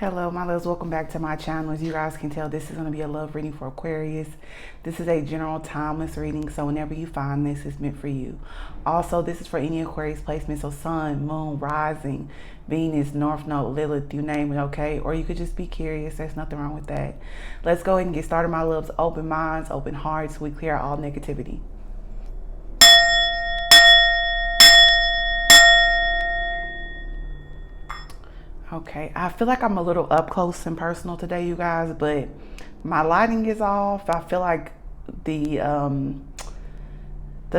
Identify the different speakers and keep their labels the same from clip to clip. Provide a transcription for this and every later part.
Speaker 1: Hello, my loves. Welcome back to my channel. As you guys can tell, this is going to be a love reading for Aquarius. This is a general timeless reading, so whenever you find this, it's meant for you. Also, this is for any Aquarius placement, so sun, moon, rising, Venus, North Node, Lilith, you name it, okay? Or you could just be curious. There's nothing wrong with that. Let's go ahead and get started, my loves. Open minds, open hearts. We clear all negativity. Okay, I feel like I'm a little up close and personal today, you guys, but my lighting is off. I feel like the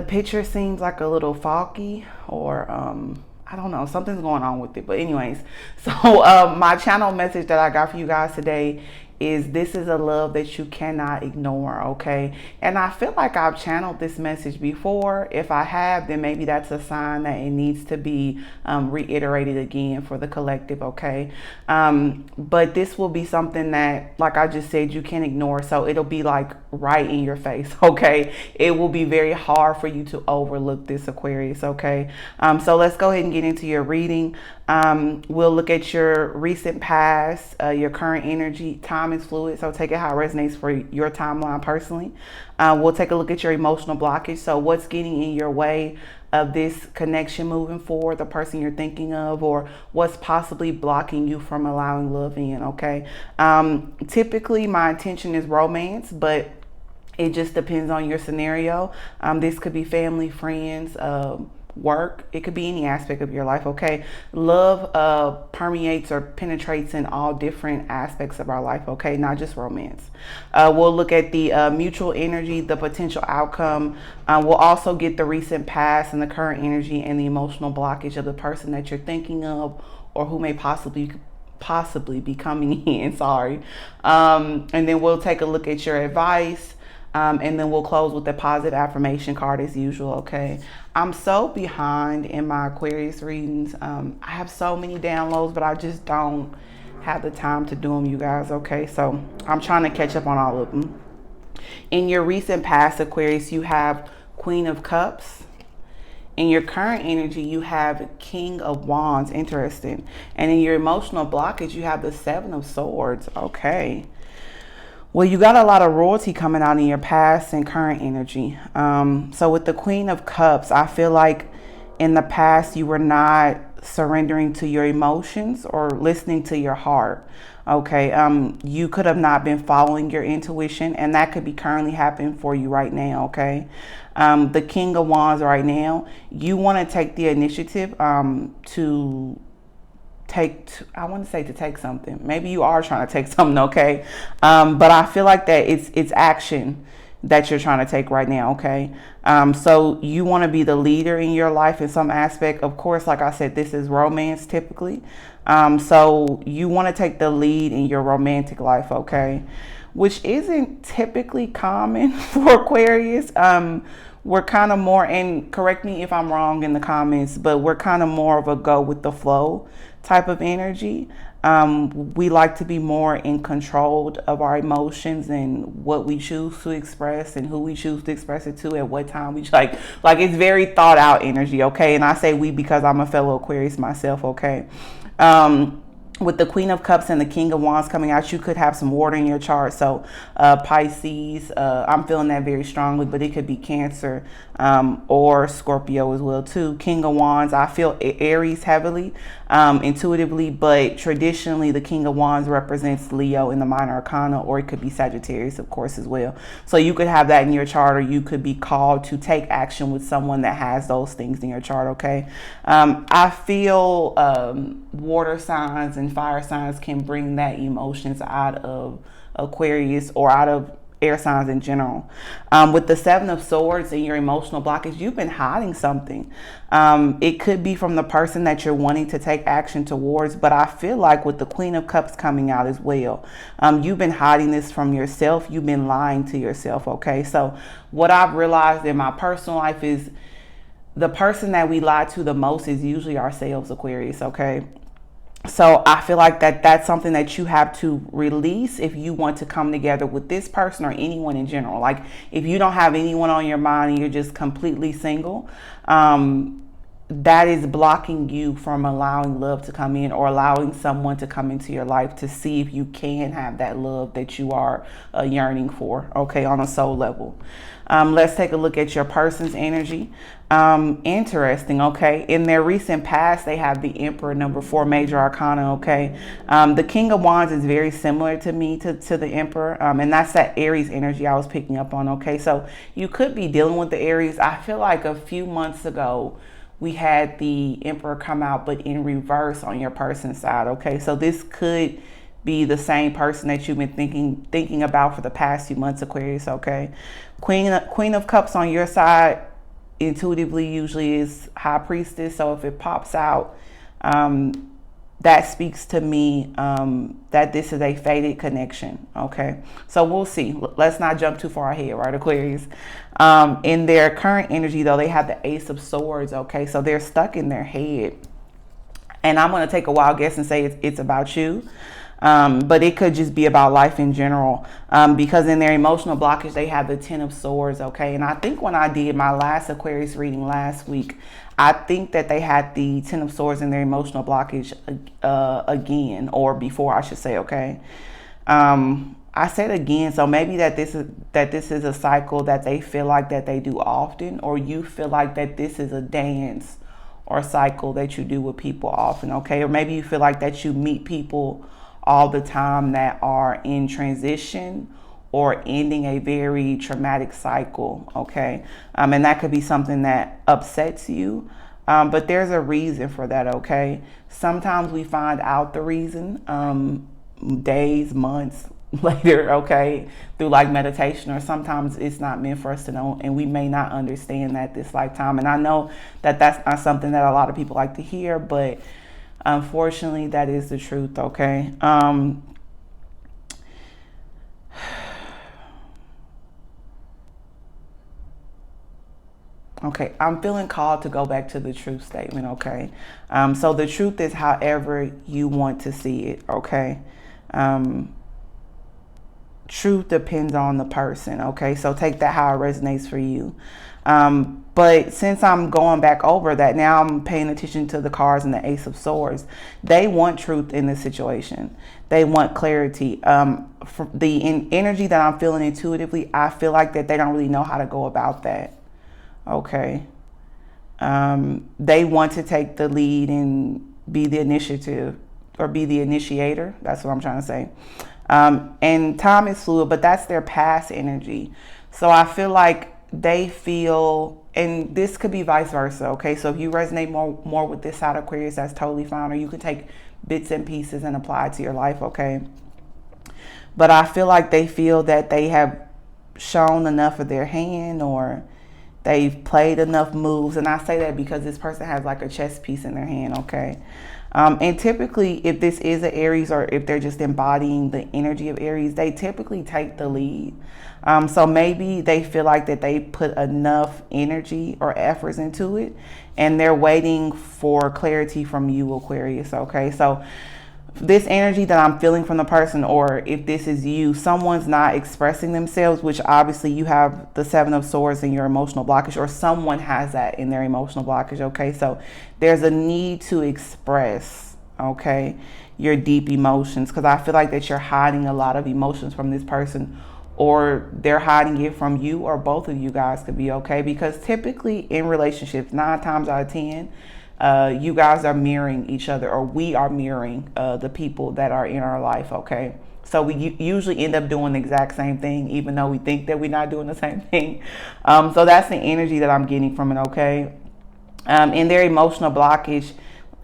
Speaker 1: picture seems like a little foggy, or I don't know, something's going on with it. But anyways, so my channel message that I got for you guys today is this is a love that you cannot ignore, okay? And I feel like I've channeled this message before. If I have, then maybe that's a sign that it needs to be reiterated again for the collective, okay? But this will be something that, like I just said, you can't ignore. So it'll be like right in your face, okay? It will be very hard for you to overlook this, Aquarius, okay? So let's go ahead and get into your reading. We'll look at your recent past, your current energy. Time is fluid, so take it how it resonates for your timeline personally. We'll take a look at your emotional blockage. So what's getting in your way of this connection moving forward, the person you're thinking of, or what's possibly blocking you from allowing love in, okay? Typically, my intention is romance, but it just depends on your scenario. This could be family, friends, work. It could be any aspect of your life, okay? Love permeates or penetrates in all different aspects of our life, okay? Not just romance. We'll look at the mutual energy, the potential outcome. We'll also get the recent past and the current energy and the emotional blockage of the person that you're thinking of, or who may possibly be coming in, sorry. And then we'll take a look at your advice. And then we'll close with the positive affirmation card as usual, okay? I'm so behind in my Aquarius readings. I have so many downloads, but I just don't have the time to do them, you guys, okay? So I'm trying to catch up on all of them. In your recent past, Aquarius, you have Queen of Cups. In your current energy, you have King of Wands, interesting. And in your emotional blockage, you have the Seven of Swords, okay? Well, you got a lot of royalty coming out in your past and current energy. So with the Queen of Cups, I feel like in the past you were not surrendering to your emotions or listening to your heart. Okay, you could have not been following your intuition, and that could be currently happening for you right now, okay? The King of Wands right now, you want to take the initiative to take something. Maybe you are trying to take something, okay? But I feel like that it's action that you're trying to take right now, okay? So you want to be the leader in your life in some aspect. Of course, like I said, this is romance typically. So you want to take the lead in your romantic life, okay? Which isn't typically common for Aquarius. We're kind of more, and correct me if I'm wrong in the comments, but we're kind of more of a go with the flow type of energy. We like to be more in control of our emotions and what we choose to express and who we choose to express it to at what time we like it's very thought out energy, okay? And I say we because I'm a fellow Aquarius myself, okay? With the Queen of Cups and the King of Wands coming out, you could have some water in your chart. So Pisces, I'm feeling that very strongly, but it could be Cancer or Scorpio as well too. King of Wands, I feel Aries heavily, intuitively, but traditionally the King of Wands represents Leo in the minor arcana, or it could be Sagittarius, of course, as well. So you could have that in your chart, or you could be called to take action with someone that has those things in your chart, okay? I feel water signs and fire signs can bring that emotions out of Aquarius or out of air signs in general. With the Seven of Swords and your emotional blockage, you've been hiding something. It could be from the person that you're wanting to take action towards, but I feel like with the Queen of Cups coming out as well, you've been hiding this from yourself. You've been lying to yourself, okay? So what I've realized in my personal life is the person that we lie to the most is usually ourselves, Aquarius, okay? So I feel like that's something that you have to release if you want to come together with this person or anyone in general. Like if you don't have anyone on your mind and you're just completely single, that is blocking you from allowing love to come in, or allowing someone to come into your life to see if you can have that love that you are yearning for, okay, on a soul level. Let's take a look at your person's energy. Interesting, okay. In their recent past, they have the Emperor, number 4 major arcana, okay. The King of Wands is very similar to me, to the Emperor, and that's that Aries energy I was picking up on, okay. So you could be dealing with the Aries. I feel like a few months ago, we had the Emperor come out, but in reverse on your person's side, okay. So this could be the same person that you've been thinking about for the past few months, Aquarius, okay. Queen of Cups on your side intuitively usually is High Priestess. So if it pops out, that speaks to me that this is a fated connection, okay. So we'll see. Let's not jump too far ahead, right, Aquarius? In their current energy, though, they have the Ace of Swords, okay. So they're stuck in their head, and I'm going to take a wild guess and say it's about you. But it could just be about life in general, because in their emotional blockage, they have the 10 of Swords, okay. And I think when I did my last Aquarius reading last week, I think that they had the 10 of Swords in their emotional blockage again, or before, I should say, okay. I said again, so maybe that this is a cycle that they feel like that they do often, or you feel like that this is a dance or cycle that you do with people often, okay. Or maybe you feel like that you meet people all the time that are in transition or ending a very traumatic cycle, okay. And that could be something that upsets you, but there's a reason for that, okay. Sometimes we find out the reason days, months later, okay, through like meditation, or sometimes it's not meant for us to know, and we may not understand that this lifetime. And I know that that's not something that a lot of people like to hear, but unfortunately, that is the truth, okay? Okay, I'm feeling called to go back to the truth statement, okay? So the truth is however you want to see it, okay? Truth depends on the person, okay? So take that how it resonates for you. But since I'm going back over that, now I'm paying attention to the cards and the Ace of Swords. They want truth in this situation. They want clarity. For the energy that I'm feeling intuitively, I feel like that they don't really know how to go about that, okay? They want to take the lead and be the initiative, or be the initiator. That's what I'm trying to say. And time is fluid, but that's their past energy. So I feel like they feel, and this could be vice versa, okay? So if you resonate more with this side of Aquarius, that's totally fine, or you can take bits and pieces and apply it to your life, okay? But I feel like they feel that they have shown enough of their hand, or they've played enough moves. And I say that because this person has like a chess piece in their hand, okay? And typically, if this is an Aries, or if they're just embodying the energy of Aries, they typically take the lead. So maybe they feel like that they put enough energy or efforts into it, and they're waiting for clarity from you, Aquarius, okay? So this energy that I'm feeling from the person, or if this is you, someone's not expressing themselves, which obviously you have the 7 of Swords in your emotional blockage, or someone has that in their emotional blockage, okay? So there's a need to express, okay, your deep emotions, because I feel like that you're hiding a lot of emotions from this person, or they're hiding it from you, or both of you guys could be, okay? Because typically in relationships, 9 times out of 10, you guys are mirroring each other, or we are mirroring the people that are in our life, okay? So we usually end up doing the exact same thing, even though we think that we're not doing the same thing. So that's the energy that I'm getting from it, okay? In their emotional blockage,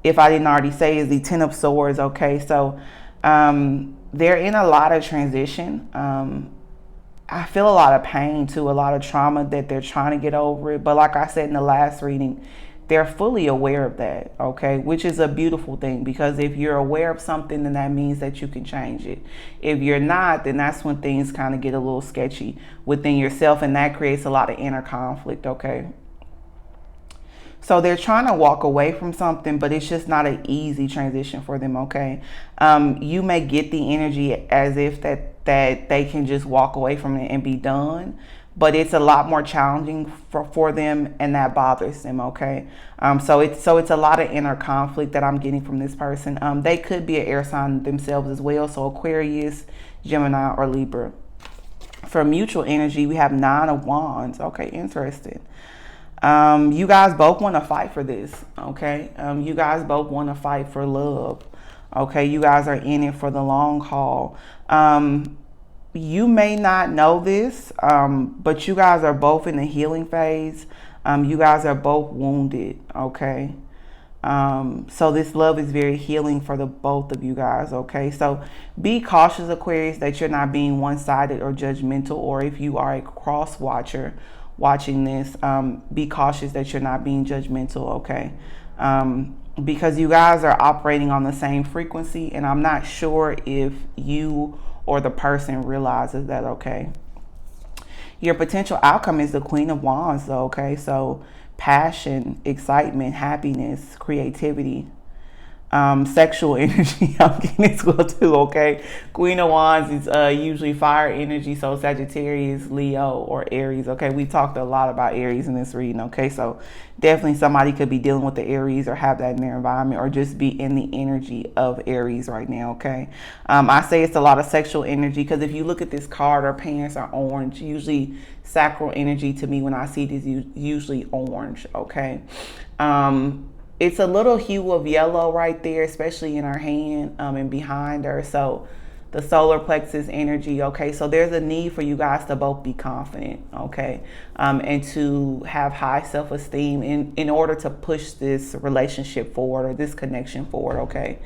Speaker 1: if I didn't already say, is the 10 of Swords, okay? So they're in a lot of transition. I feel a lot of pain too, a lot of trauma that they're trying to get over it. But like I said in the last reading, they're fully aware of that, okay? Which is a beautiful thing, because if you're aware of something, then that means that you can change it. If you're not, then that's when things kind of get a little sketchy within yourself, and that creates a lot of inner conflict, okay? So they're trying to walk away from something, but it's just not an easy transition for them, okay? You may get the energy as if that they can just walk away from it and be done, but it's a lot more challenging for them, and that bothers them. Okay. So it's a lot of inner conflict that I'm getting from this person. They could be an air sign themselves as well. So Aquarius, Gemini, or Libra. For mutual energy, we have 9 of Wands. Okay, interesting. You guys both want to fight for this. Okay. You guys both want to fight for love. Okay. You guys are in it for the long haul. You may not know this, but you guys are both in the healing phase. You guys are both wounded. Okay. So this love is very healing for the both of you guys. Okay. So be cautious, Aquarius, that you're not being one-sided or judgmental, or if you are a cross watcher watching this, be cautious that you're not being judgmental. Okay. Because you guys are operating on the same frequency, and I'm not sure if you or the person realizes that. Okay. Your potential outcome is the Queen of Wands, though. Okay. So passion, excitement, happiness, creativity, sexual energy. I'm getting this well too. Okay. Queen of Wands is usually fire energy. So Sagittarius, Leo, or Aries. Okay. We talked a lot about Aries in this reading. Okay. So definitely somebody could be dealing with the Aries or have that in their environment, or just be in the energy of Aries right now. Okay. I say it's a lot of sexual energy because if you look at this card, our pants are orange. Usually sacral energy to me when I see this usually orange. Okay. It's a little hue of yellow right there, especially in her hand and behind her. So the solar plexus energy. Okay. So there's a need for you guys to both be confident. Okay. And to have high self-esteem in order to push this relationship forward, or this connection forward. Okay.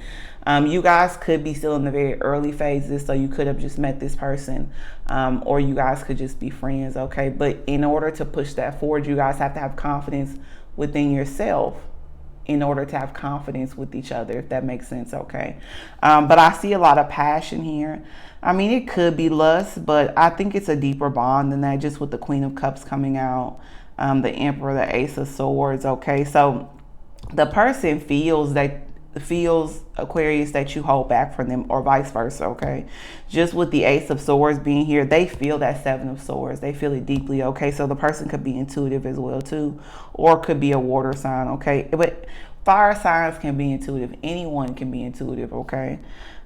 Speaker 1: You guys could be still in the very early phases. So you could have just met this person, or you guys could just be friends. Okay. But in order to push that forward, you guys have to have confidence within yourself in order to have confidence with each other, if that makes sense. Okay. But I see a lot of passion here. I mean, it could be lust, but I think it's a deeper bond than that, just with the Queen of Cups coming out, the Emperor, the Ace of Swords. Okay. So the person feels Aquarius, that you hold back from them, or vice versa. Okay. Just with the Ace of Swords being here, they feel that Seven of Swords. They feel it deeply. Okay. So the person could be intuitive as well too, or could be a water sign. Okay. But fire signs can be intuitive. Anyone can be intuitive. Okay.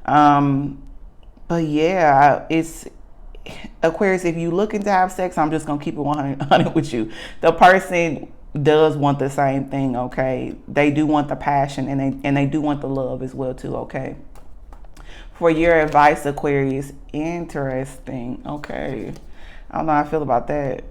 Speaker 1: But yeah, it's Aquarius. If you looking to have sex, I'm just going to keep it 100 with you. The person does want the same thing. Okay. They do want the passion, and they do want the love as well too. Okay. For your advice, Aquarius, interesting. Okay. I don't know how I feel about that.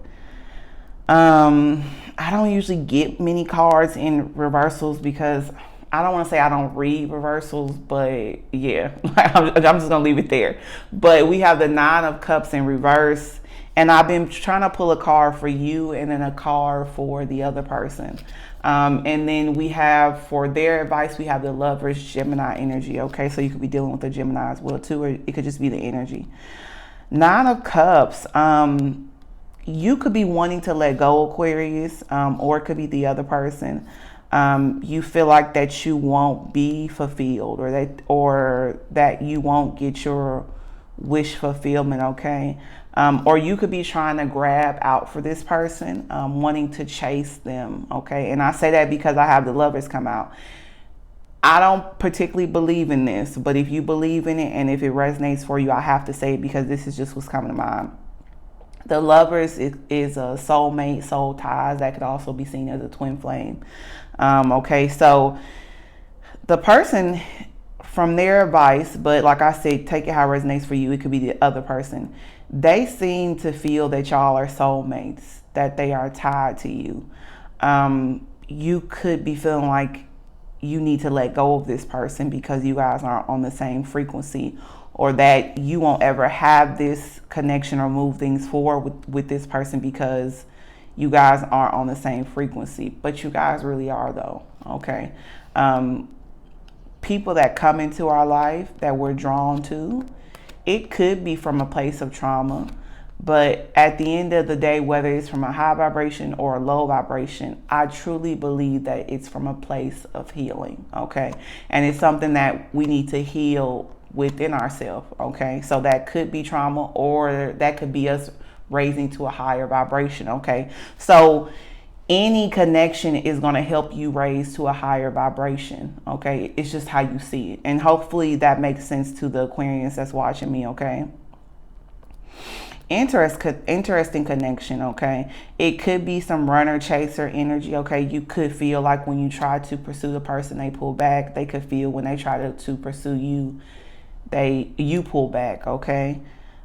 Speaker 1: I don't usually get many cards in reversals because I don't want to say I don't read reversals, but yeah, I'm just going to leave it there. But we have the 9 of Cups in reverse. And I've been trying to pull a card for you and then a card for the other person. And then we have, for their advice, we have the Lovers, Gemini energy. Okay, so you could be dealing with the Gemini as well too, or it could just be the energy. 9 of Cups. You could be wanting to let go, Aquarius, or it could be the other person. You feel like that you won't be fulfilled, or that you won't get your wish fulfillment. Okay. Or you could be trying to grab out for this person, wanting to chase them. Okay. And I say that because I have the Lovers come out. I don't particularly believe in this, but if you believe in it and if it resonates for you, I have to say it because this is just what's coming to mind. The Lovers is a soulmate, soul ties that could also be seen as a twin flame. Okay. So the person, from their advice, but like I said, take it how it resonates for you. It could be the other person. They seem to feel that y'all are soulmates, that they are tied to you. You could be feeling like you need to let go of this person because you guys aren't on the same frequency, or that you won't ever have this connection or move things forward with this person because you guys aren't on the same frequency. But you guys really are, though. Okay. People that come into our life that we're drawn to, it could be from a place of trauma, but at the end of the day, whether it's from a high vibration or a low vibration, I truly believe that it's from a place of healing. Okay. And it's something that we need to heal within ourselves. Okay. So that could be trauma, or that could be us raising to a higher vibration, okay? So any connection is going to help you raise to a higher vibration, okay? It's just how you see it. And hopefully that makes sense to the Aquarians that's watching me, okay? Interesting connection, okay? It could be some runner chaser energy, okay? You could feel like when you try to pursue the person, they pull back. They could feel when they try to pursue you, you pull back, okay?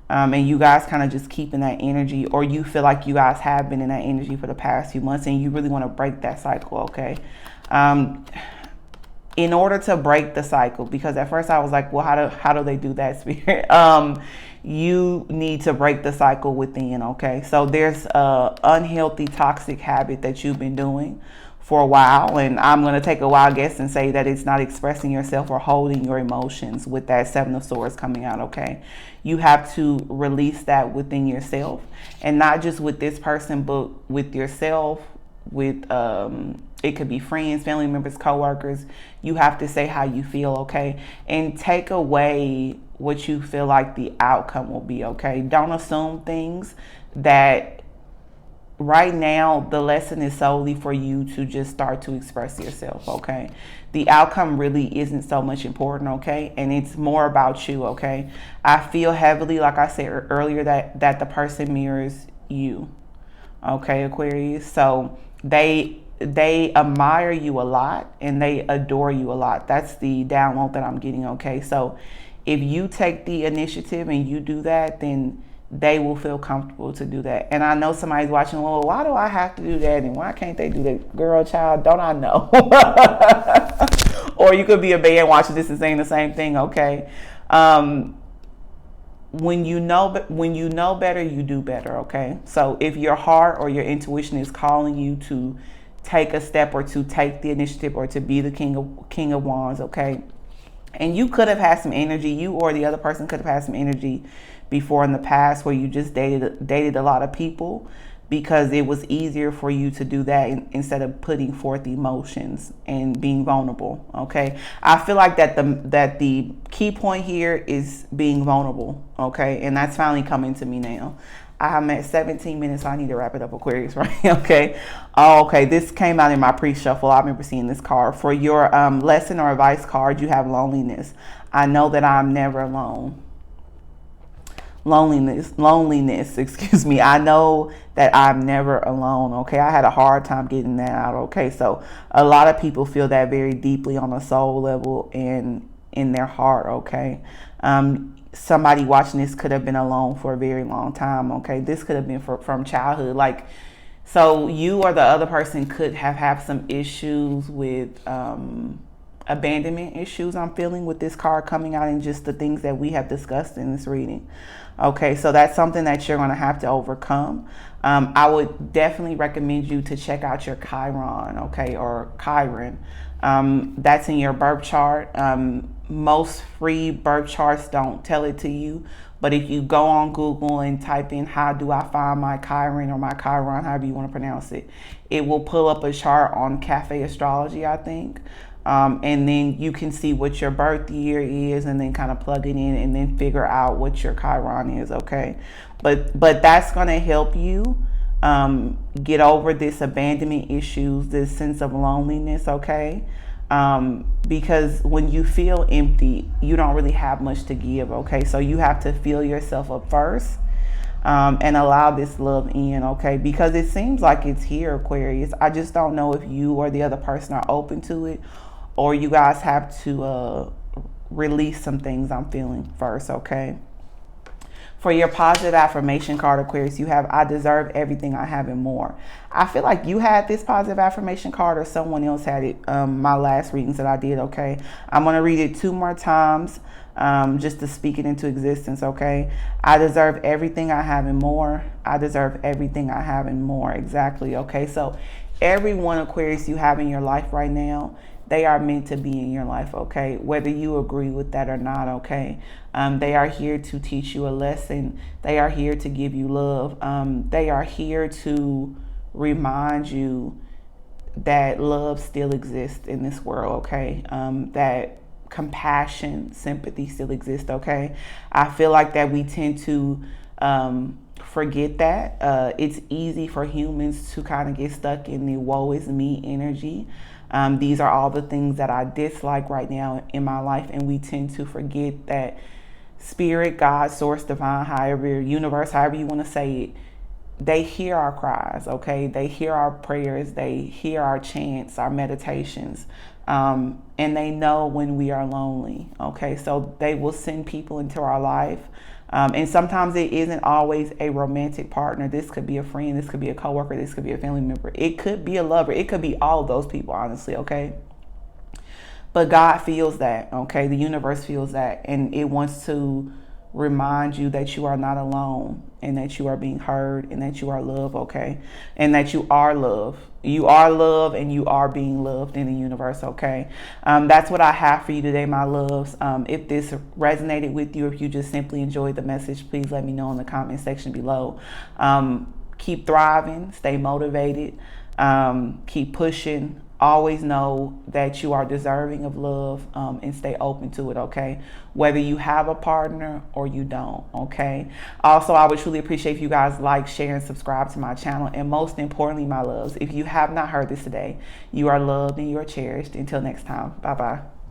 Speaker 1: And you guys kind of just keep in that energy, or you feel like you guys have been in that energy for the past few months and you really want to break that cycle, okay? In order to break the cycle, because at first I was like, well, how do they do that, Spirit? You need to break the cycle within, okay? So there's a unhealthy, toxic habit that you've been doing for a while, and I'm going to take a wild guess and say that it's not expressing yourself or holding your emotions with that Seven of Swords coming out, okay? You have to release that within yourself, and not just with this person, but with yourself, with it could be friends, family members, coworkers. You have to say how you feel, okay? And take away what you feel like the outcome will be, okay? Don't assume things. That right now the lesson is solely for you to just start to express yourself, okay? The outcome really isn't so much important, okay? And it's more about you, okay? I feel heavily, like I said earlier, that the person mirrors you, okay, Aquarius? So they admire you a lot and they adore you a lot. That's the download that I'm getting, okay? So if you take the initiative and you do that, then they will feel comfortable to do that. And I know somebody's watching, well, why do I have to do that? And why can't they do that? Girl, child, don't I know? Or you could be a man watching this and saying the same thing, okay? When you know better, you do better, okay? So if your heart or your intuition is calling you to take a step or to take the initiative or to be the king of wands, okay? And you could have had some energy, you or the other person could have had some energy before in the past where you just dated a lot of people because it was easier for you to do that instead of putting forth emotions and being vulnerable, okay? I feel like that the key point here is being vulnerable, okay? And that's finally coming to me now. I'm at 17 minutes, so I need to wrap it up, Aquarius, right? Okay. Oh, okay, this came out in my pre-shuffle. I remember seeing this card. For your lesson or advice card, you have loneliness. I know that I'm never alone. Loneliness, excuse me. I know that I'm never alone, okay? I had a hard time getting that out, okay? So a lot of people feel that very deeply on a soul level and in their heart, okay? Somebody watching this could have been alone for a very long time, okay? This could have been from childhood. Like, so you or the other person could have some issues with abandonment issues, I'm feeling, with this card coming out and just the things that we have discussed in this reading. Okay, so that's something that you're going to have to overcome. I would definitely recommend you to check out your Chiron, okay, or Chiron. That's in your birth chart. Most free birth charts don't tell it to you, but if you go on Google and type in how do I find my Chiron or my Chiron, however you want to pronounce it, it will pull up a chart on Cafe Astrology, I think. And then you can see what your birth year is and then kind of plug it in and then figure out what your Chiron is, okay? But that's going to help you get over this abandonment issues, this sense of loneliness, okay? Because when you feel empty, you don't really have much to give, okay? So you have to fill yourself up first and allow this love in, okay? Because it seems like it's here, Aquarius. I just don't know if you or the other person are open to it, or you guys have to release some things I'm feeling first, okay? For your positive affirmation card, Aquarius, you have, I deserve everything I have and more. I feel like you had this positive affirmation card or someone else had it, my last readings that I did, okay? I'm going to read it 2 more times just to speak it into existence, okay? I deserve everything I have and more. I deserve everything I have and more. Exactly, okay? So every one, Aquarius, you have in your life right now, they are meant to be in your life, okay? Whether you agree with that or not, okay? They are here to teach you a lesson. They are here to give you love. They are here to remind you that love still exists in this world, okay? That compassion, sympathy still exists, okay? I feel like that we tend to forget that. It's easy for humans to kind of get stuck in the woe is me energy. These are all the things that I dislike right now in my life, and we tend to forget that spirit, God, source, divine, however, universe, however you want to say it, they hear our cries, okay? They hear our prayers, they hear our chants, our meditations, and they know when we are lonely, okay? So they will send people into our life. And sometimes it isn't always a romantic partner. This could be a friend, this could be a coworker, this could be a family member. It could be a lover. It could be all of those people, honestly, okay? But God feels that, okay? The universe feels that, and it wants to remind you that you are not alone, and that you are being heard, and that you are loved, okay? And that you are love. You are love, and you are being loved in the universe, okay? That's what I have for you today, my loves. If this resonated with you, if you just simply enjoyed the message, please let me know in the comment section below. Keep thriving, stay motivated, keep pushing. Always know that you are deserving of love, and stay open to it, okay? Whether you have a partner or you don't, okay? Also, I would truly appreciate if you guys like, share, and subscribe to my channel. And most importantly, my loves, if you have not heard this today, you are loved and you are cherished. Until next time, bye-bye.